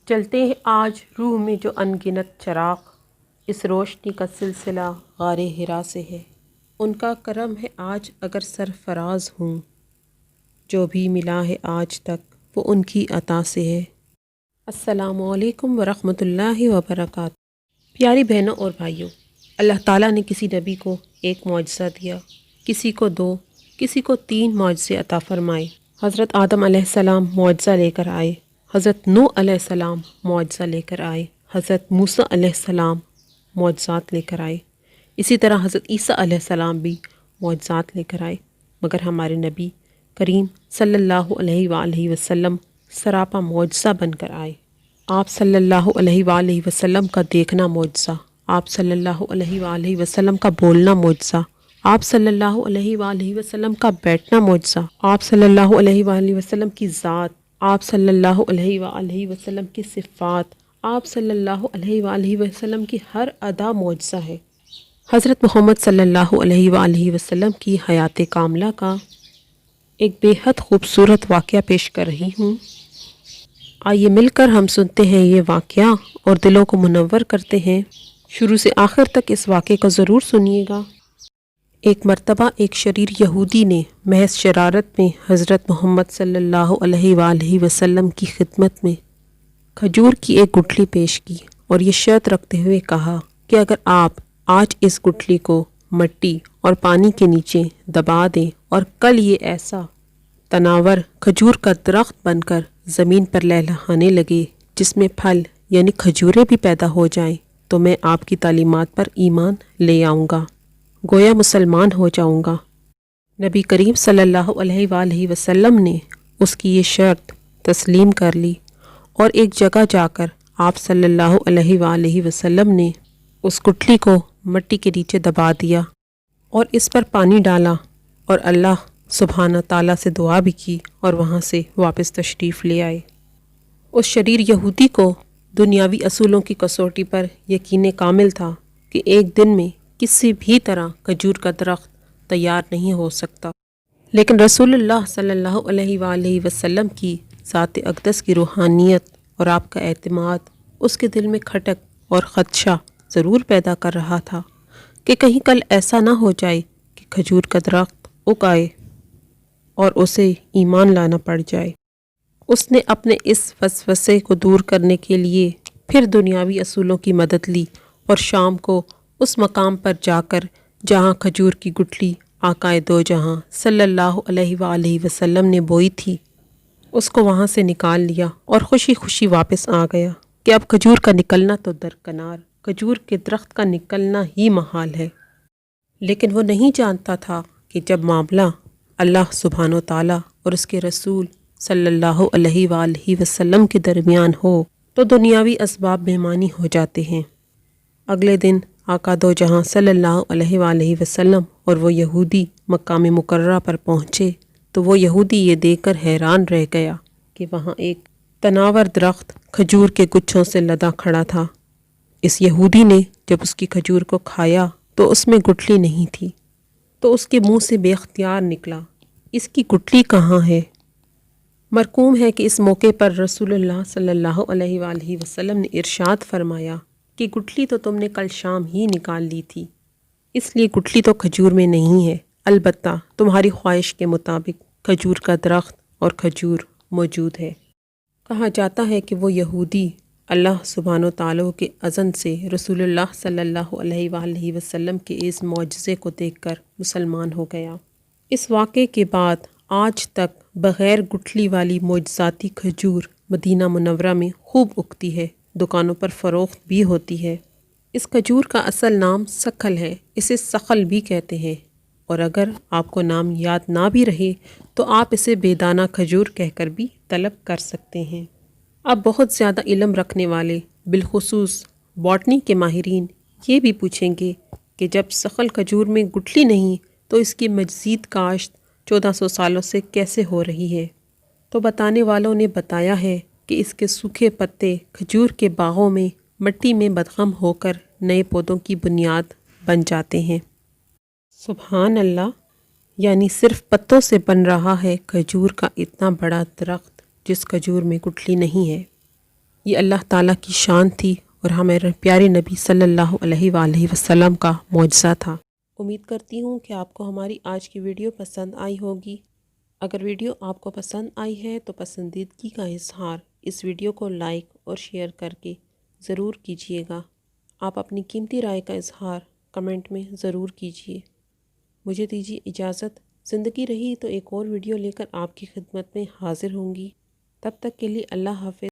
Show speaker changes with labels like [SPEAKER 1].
[SPEAKER 1] چلتے ہیں آج روح میں جو انگنت چراغ، اس روشنی کا سلسلہ غار حرا سے ہے۔ ان کا کرم ہے آج اگر سرفراز ہوں، جو بھی ملا ہے آج تک وہ ان کی عطا سے ہے۔ السلام علیکم ورحمۃ اللہ وبرکاتہ۔ پیاری بہنوں اور بھائیوں، اللہ تعالیٰ نے کسی نبی کو ایک معجزہ دیا، کسی کو 2، کسی کو 3 معجزے عطا فرمائے۔ حضرت آدم علیہ السلام معجزہ لے کر آئے، حضرت نوح علیہ السلام معجزہ لے کر آئے، حضرت موسیٰ علیہ السلام معجزات لے کر آئے، اسی طرح حضرت عیسیٰ علیہ السلام بھی معجزات لے کر آئے، مگر ہمارے نبی کریم صلی اللہ علیہ وآلہ وسلم سراپا معجزہ بن کر آئے۔ آپ صلی اللہ علیہ وآلہ وسلم کا دیکھنا معجزہ، آپ صلی اللہ علیہ وآلہ وسلم کا بولنا معجزہ، آپ صلی اللہ علیہ وآلہ وسلم کا بیٹھنا معجزہ، آپ صلی اللہ علیہ وآلہ وسلم کی ذات، آپ صلی اللہ علیہ وآلہ وسلم کی صفات، آپ صلی اللہ علیہ وآلہ وسلم کی ہر ادا معجزہ ہے۔ حضرت محمد صلی اللہ علیہ وآلہ وسلم کی حیات کاملہ کا ایک بے حد خوبصورت واقعہ پیش کر رہی ہوں۔ آئیے مل کر ہم سنتے ہیں یہ واقعہ اور دلوں کو منور کرتے ہیں۔ شروع سے آخر تک اس واقعے کو ضرور سنیے گا۔ ایک مرتبہ ایک شریر یہودی نے محض شرارت میں حضرت محمد صلی اللہ علیہ وآلہ وسلم کی خدمت میں کھجور کی ایک گٹھلی پیش کی اور یہ شرط رکھتے ہوئے کہا کہ اگر آپ آج اس گٹھلی کو مٹی اور پانی کے نیچے دبا دیں اور کل یہ ایسا تناور کھجور کا درخت بن کر زمین پر لہلہانے لگے جس میں پھل یعنی کھجوریں بھی پیدا ہو جائیں تو میں آپ کی تعلیمات پر ایمان لے آؤں گا، گویا مسلمان ہو جاؤں گا۔ نبی کریم صلی اللہ علیہ وآلہ وسلم نے اس کی یہ شرط تسلیم کر لی اور ایک جگہ جا کر آپ صلی اللہ علیہ وآلہ وسلم نے اس گٹھلی کو مٹی کے نیچے دبا دیا اور اس پر پانی ڈالا اور اللہ سبحانہ تعالیٰ سے دعا بھی کی اور وہاں سے واپس تشریف لے آئے۔ اس شریر یہودی کو دنیاوی اصولوں کی کسوٹی پر یقین کامل تھا کہ ایک دن میں کسی بھی طرح کھجور کا درخت تیار نہیں ہو سکتا، لیکن رسول اللہ صلی اللہ علیہ وآلہ وسلم کی ذات اقدس کی روحانیت اور آپ کا اعتماد اس کے دل میں کھٹک اور خدشہ ضرور پیدا کر رہا تھا کہ کہیں کل ایسا نہ ہو جائے کہ کھجور کا درخت اگ آئے اور اسے ایمان لانا پڑ جائے۔ اس نے اپنے اس وسوسے کو دور کرنے کے لیے پھر دنیاوی اصولوں کی مدد لی اور شام کو اس مقام پر جا کر جہاں کھجور کی گٹھلی آقائے دو جہاں صلی اللہ علیہ وآلہ وسلم نے بوئی تھی اس کو وہاں سے نکال لیا اور خوشی خوشی واپس آ گیا کہ اب کھجور کا نکلنا تو درکنار، کھجور کے درخت کا نکلنا ہی محال ہے۔ لیکن وہ نہیں جانتا تھا کہ جب معاملہ اللہ سبحانہ تعالیٰ اور اس کے رسول صلی اللہ علیہ وآلہ وسلم کے درمیان ہو تو دنیاوی اسباب بہیمانی ہو جاتے ہیں۔ اگلے دن آقا دو جہاں صلی اللہ علیہ وآلہ وسلم اور وہ یہودی مقام مکرمہ پر پہنچے تو وہ یہودی یہ دیکھ کر حیران رہ گیا کہ وہاں ایک تناور درخت کھجور کے گچھوں سے لدا کھڑا تھا۔ اس یہودی نے جب اس کی کھجور کو کھایا تو اس میں گٹھلی نہیں تھی، تو اس کے منہ سے بے اختیار نکلا، اس کی گٹھلی کہاں ہے؟ مرقوم ہے کہ اس موقع پر رسول اللہ صلی اللہ علیہ وآلہ وسلم نے ارشاد فرمایا کہ گٹھلی تو تم نے کل شام ہی نکال لی تھی، اس لیے گٹھلی تو کھجور میں نہیں ہے، البتہ تمہاری خواہش کے مطابق کھجور کا درخت اور کھجور موجود ہے۔ کہا جاتا ہے کہ وہ یہودی اللہ سبحانہ تعالیٰ کے اذن سے رسول اللہ صلی اللہ علیہ وآلہ وسلم کے اس معجزے کو دیکھ کر مسلمان ہو گیا۔ اس واقعے کے بعد آج تک بغیر گٹھلی والی معجزاتی کھجور مدینہ منورہ میں خوب اگتی ہے، دکانوں پر فروخت بھی ہوتی ہے۔ اس کھجور کا اصل نام سکھل ہے، اسے سخل بھی کہتے ہیں، اور اگر آپ کو نام یاد نہ بھی رہے تو آپ اسے بیدانہ کھجور کہہ کر بھی طلب کر سکتے ہیں۔ اب بہت زیادہ علم رکھنے والے بالخصوص باٹنی کے ماہرین یہ بھی پوچھیں گے کہ جب سخل کھجور میں گٹھلی نہیں تو اس کی مزید کاشت 1400 سالوں سے کیسے ہو رہی ہے؟ تو بتانے والوں نے بتایا ہے کہ اس کے سوکھے پتے کھجور کے باغوں میں مٹی میں بدغم ہو کر نئے پودوں کی بنیاد بن جاتے ہیں۔ سبحان اللہ، یعنی صرف پتوں سے بن رہا ہے کھجور کا اتنا بڑا درخت جس کھجور میں گٹھلی نہیں ہے۔ یہ اللہ تعالیٰ کی شان تھی اور ہمارے پیارے نبی صلی اللہ علیہ وآلہ وسلم کا معجزہ تھا۔ امید کرتی ہوں کہ آپ کو ہماری آج کی ویڈیو پسند آئی ہوگی۔ اگر ویڈیو آپ کو پسند آئی ہے تو پسندیدگی کا اظہار اس ویڈیو کو لائک اور شیئر کر کے ضرور کیجیے گا۔ آپ اپنی قیمتی رائے کا اظہار کمنٹ میں ضرور کیجیے۔ مجھے دیجیے اجازت، زندگی رہی تو ایک اور ویڈیو لے کر آپ کی خدمت میں حاضر ہوں گی۔ تب تک کے لیے اللہ حافظ۔